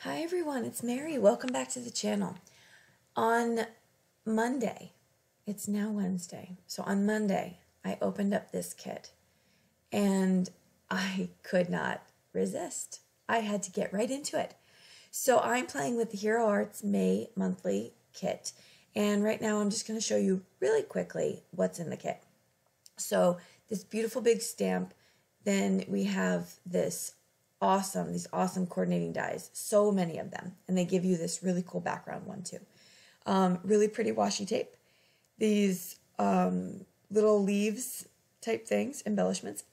Hi everyone, it's Mary. Welcome back to the channel. On Monday, it's now Wednesday, so on Monday I opened up this kit and I could not resist. I had to get right into it. So I'm playing with the Hero Arts May monthly kit, and right now I'm just going to show you really quickly what's in the kit. So this beautiful big stamp, then we have these awesome coordinating dies, so many of them, and they give you this really cool background one too. Really pretty washi tape, these little leaves type things, embellishments,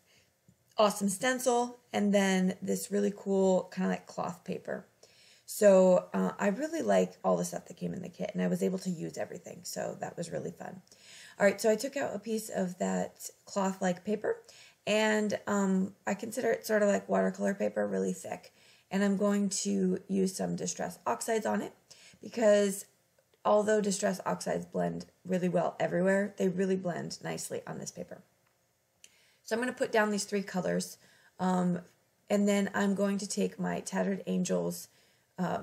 awesome stencil, and then this really cool kind of like cloth paper. So I really like all the stuff that came in the kit, and I was able to use everything, so that was really fun. All right, so I took out a piece of that cloth-like paper, and I consider it sort of like watercolor paper, really thick. And I'm going to use some Distress Oxides on it, because although Distress Oxides blend really well everywhere, they really blend nicely on this paper. So I'm going to put down these three colors, and then I'm going to take my Tattered Angels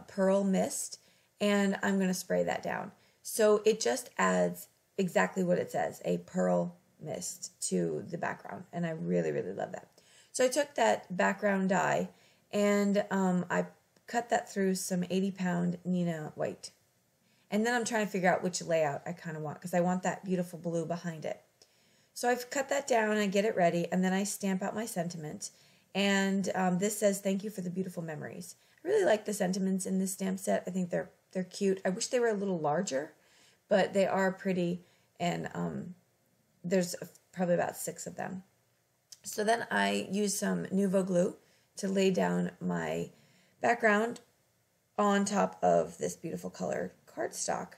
Pearl Mist, and I'm going to spray that down. So it just adds exactly what it says, a pearl mist, to the background, and I really love that. So I took that background die and I cut that through some 80-pound Neenah white, and then I'm trying to figure out which layout I kind of want, because I want that beautiful blue behind it. So I've cut that down and I get it ready, and then I stamp out my sentiment, and this says, "Thank you for the beautiful memories." I really like the sentiments in this stamp set. I think they're cute. I wish they were a little larger, but they are pretty, and there's probably about 6 of them. So then I use some Nuvo glue to lay down my background on top of this beautiful colored cardstock.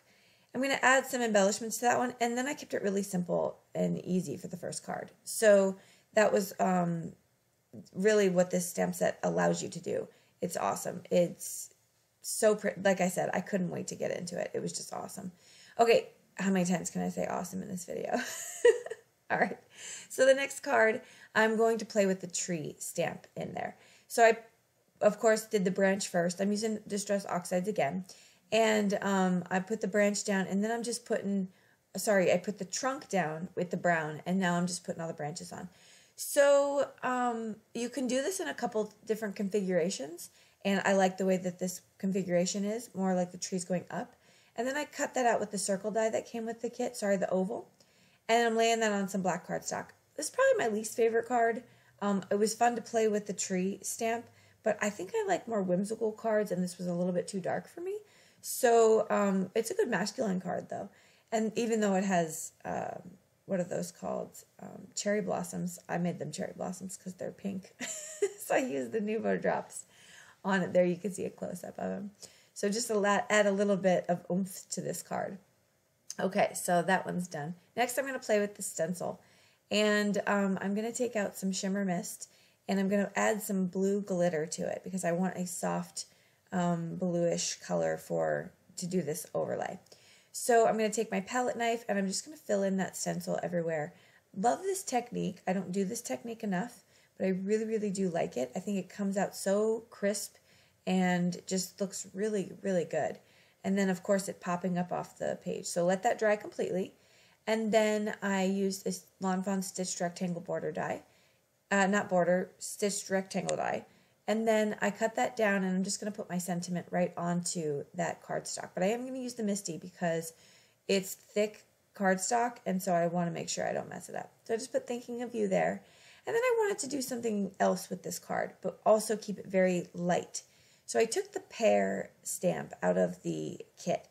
I'm going to add some embellishments to that one, and then I kept it really simple and easy for the first card. So that was really what this stamp set allows you to do. It's awesome. It's so pretty. Like I said, I couldn't wait to get into it. It was just awesome. Okay, how many times can I say awesome in this video? All right, so the next card, I'm going to play with the tree stamp in there. So I, of course, did the branch first. I'm using Distress Oxides again, and I put the branch down, and then I'm just putting, I put the trunk down with the brown, and now I'm just putting all the branches on. So you can do this in a couple different configurations, and I like the way that this configuration is, more like the tree's going up. And then I cut that out with the circle die that came with the kit, the oval. And I'm laying that on some black cardstock. This is probably my least favorite card. It was fun to play with the tree stamp, but I think I like more whimsical cards, and this was a little bit too dark for me. So it's a good masculine card, though. And even though it has, what are those called? Cherry blossoms. I made them cherry blossoms because they're pink. So I used the Nuvo drops on it. There you can see a close-up of them. So just to add a little bit of oomph to this card. Okay, so that one's done. Next, I'm going to play with the stencil. And I'm going to take out some shimmer mist, and I'm going to add some blue glitter to it, because I want a soft bluish color to do this overlay. So I'm going to take my palette knife, and I'm just going to fill in that stencil everywhere. Love this technique. I don't do this technique enough, but I really do like it. I think it comes out so crisp and just looks really good. And then, of course, it popping up off the page. So let that dry completely. And then I used this Lawn Fawn Stitched Rectangle border die. Not border, stitched rectangle die. And then I cut that down, and I'm just going to put my sentiment right onto that cardstock. But I am going to use the Misty because it's thick cardstock, and so I want to make sure I don't mess it up. So I just put Thinking of You there. And then I wanted to do something else with this card, but also keep it very light. So I took the pear stamp out of the kit,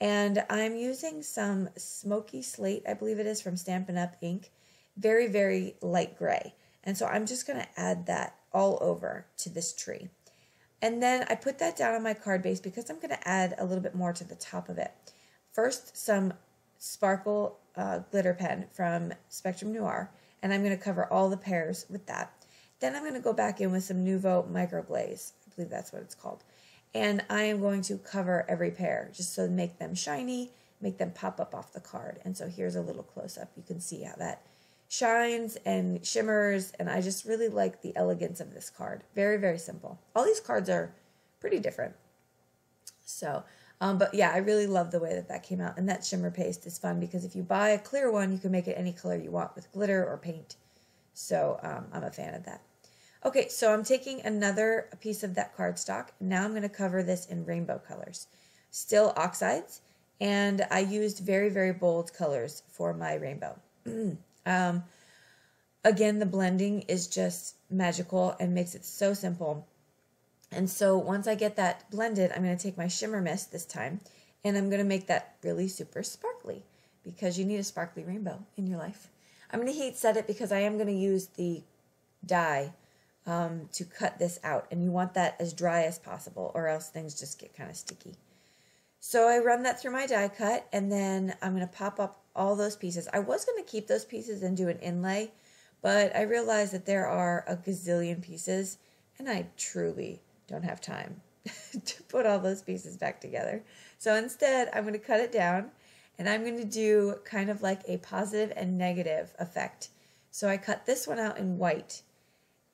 and I'm using some Smoky Slate, I believe it is, from Stampin' Up! Ink, very light gray. And so I'm just going to add that all over to this tree. And then I put that down on my card base because I'm going to add a little bit more to the top of it. First, some sparkle glitter pen from Spectrum Noir, and I'm going to cover all the pears with that. Then I'm going to go back in with some Nuvo Microglaze. I believe that's what it's called. And I am going to cover every pair just so to make them shiny, make them pop up off the card. And so here's a little close-up. You can see how that shines and shimmers, and I just really like the elegance of this card. Very simple. All these cards are pretty different. So, but yeah, I really love the way that that came out. And that shimmer paste is fun because if you buy a clear one, you can make it any color you want with glitter or paint. So I'm a fan of that. Okay, so I'm taking another piece of that cardstock. Now I'm going to cover this in rainbow colors. Still oxides, and I used very, very bold colors for my rainbow. Again, the blending is just magical and makes it so simple. And so once I get that blended, I'm going to take my shimmer mist this time, and I'm going to make that really super sparkly because you need a sparkly rainbow in your life. I'm going to heat set it because I am going to use the dye to cut this out, and you want that as dry as possible or else things just get kind of sticky. So I run that through my die cut, and then I'm going to pop up all those pieces. I was going to keep those pieces and do an inlay, but I realized that there are a gazillion pieces, and I truly don't have time to put all those pieces back together. So instead, I'm going to cut it down, and I'm going to do kind of like a positive and negative effect. So I cut this one out in white,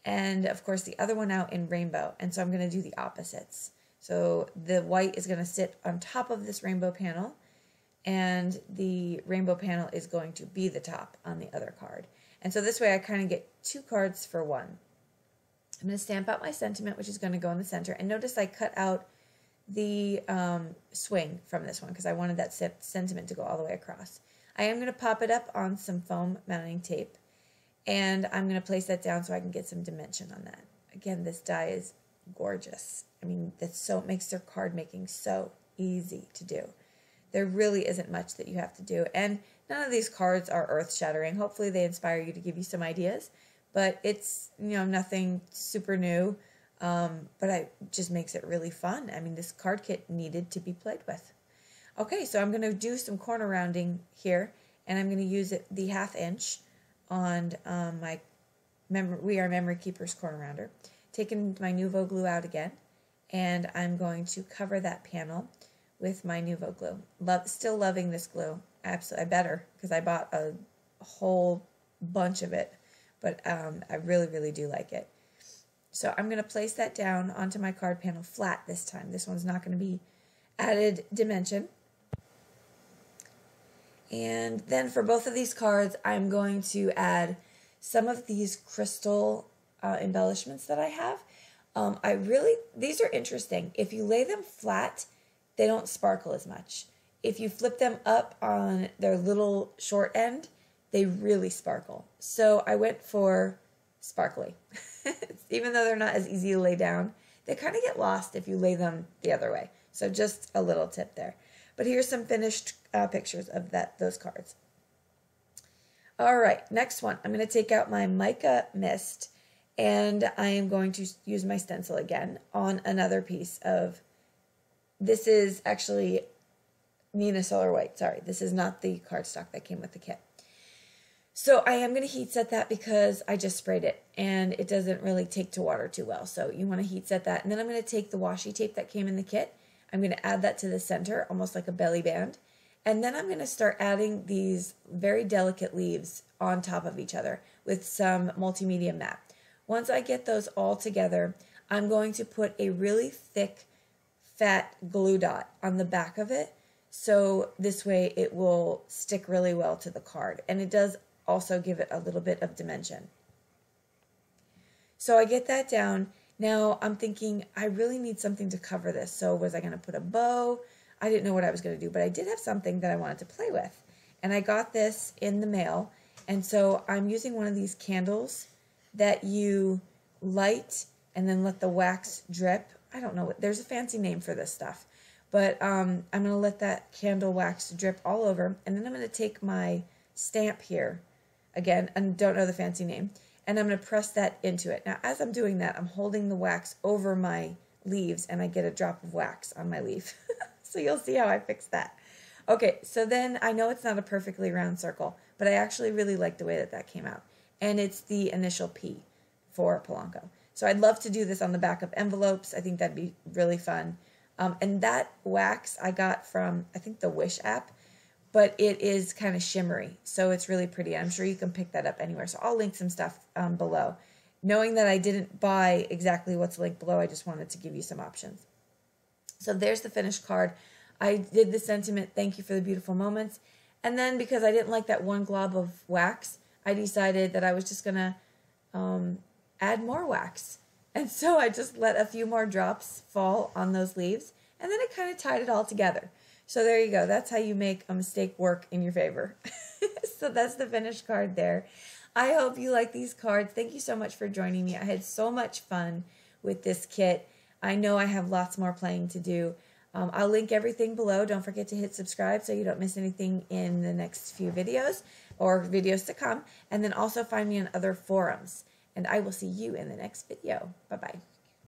and of course the other one out in rainbow, and so I'm going to do the opposites. So the white is going to sit on top of this rainbow panel, and the rainbow panel is going to be the top on the other card. And so this way I kind of get two cards for one. I'm going to stamp out my sentiment, which is going to go in the center. And notice I cut out the swing from this one because I wanted that sentiment to go all the way across. I am going to pop it up on some foam mounting tape, and I'm going to place that down so I can get some dimension on that. Again, this die is gorgeous. I mean, it makes their card making so easy to do. There really isn't much that you have to do. And none of these cards are earth-shattering. Hopefully they inspire you to give you some ideas. But it's, nothing super new. But it just makes it really fun. I mean, this card kit needed to be played with. Okay, so I'm going to do some corner rounding here. And I'm going to use the 1/2 inch on my We Are Memory Keepers corner rounder. Taking my Nuvo glue out again. And I'm going to cover that panel with my Nuvo glue. Still loving this glue. Absolutely, I better because I bought a whole bunch of it. But I really, really do like it. So I'm going to place that down onto my card panel flat this time. This one's not going to be added dimension. And then for both of these cards, I'm going to add some of these crystal embellishments that I have. These are interesting. If you lay them flat, they don't sparkle as much. If you flip them up on their little short end, they really sparkle. So I went for sparkly. Even though they're not as easy to lay down, they kind of get lost if you lay them the other way. So just a little tip there. But here's some finished pictures of those cards. All right, next one. I'm going to take out my mica mist, and I am going to use my stencil again on another piece of, this is actually Nina Solar White. Sorry, this is not the cardstock that came with the kit. So I am going to heat set that because I just sprayed it and it doesn't really take to water too well. So you want to heat set that. And then I'm going to take the washi tape that came in the kit. I'm going to add that to the center, almost like a belly band. And then I'm going to start adding these very delicate leaves on top of each other with some multimedia matte. Once I get those all together, I'm going to put a really thick, fat glue dot on the back of it. So this way it will stick really well to the card. And it does also give it a little bit of dimension. So I get that down. Now I'm thinking I really need something to cover this. So was I going to put a bow? I didn't know what I was going to do, but I did have something that I wanted to play with. And I got this in the mail. And so I'm using one of these candles that you light and then let the wax drip. I don't know, there's a fancy name for this stuff. But I'm going to let that candle wax drip all over. And then I'm going to take my stamp here, again, and don't know the fancy name, and I'm going to press that into it. Now, as I'm doing that, I'm holding the wax over my leaves, and I get a drop of wax on my leaf. So you'll see how I fix that. Okay, so then I know it's not a perfectly round circle, but I actually really like the way that that came out. And it's the initial P for Polanco. So I'd love to do this on the back of envelopes. I think that'd be really fun. And that wax I got from, I think, the Wish app, but it is kind of shimmery, so it's really pretty. I'm sure you can pick that up anywhere. So I'll link some stuff below. Knowing that I didn't buy exactly what's linked below, I just wanted to give you some options. So there's the finished card. I did the sentiment, thank you for the beautiful moments. And then because I didn't like that one glob of wax, I decided that I was just going to add more wax. And so I just let a few more drops fall on those leaves. And then I kind of tied it all together. So there you go. That's how you make a mistake work in your favor. So that's the finished card there. I hope you like these cards. Thank you so much for joining me. I had so much fun with this kit. I know I have lots more playing to do. I'll link everything below. Don't forget to hit subscribe so you don't miss anything in the next few videos or videos to come. And then also find me on other forums. And I will see you in the next video. Bye-bye.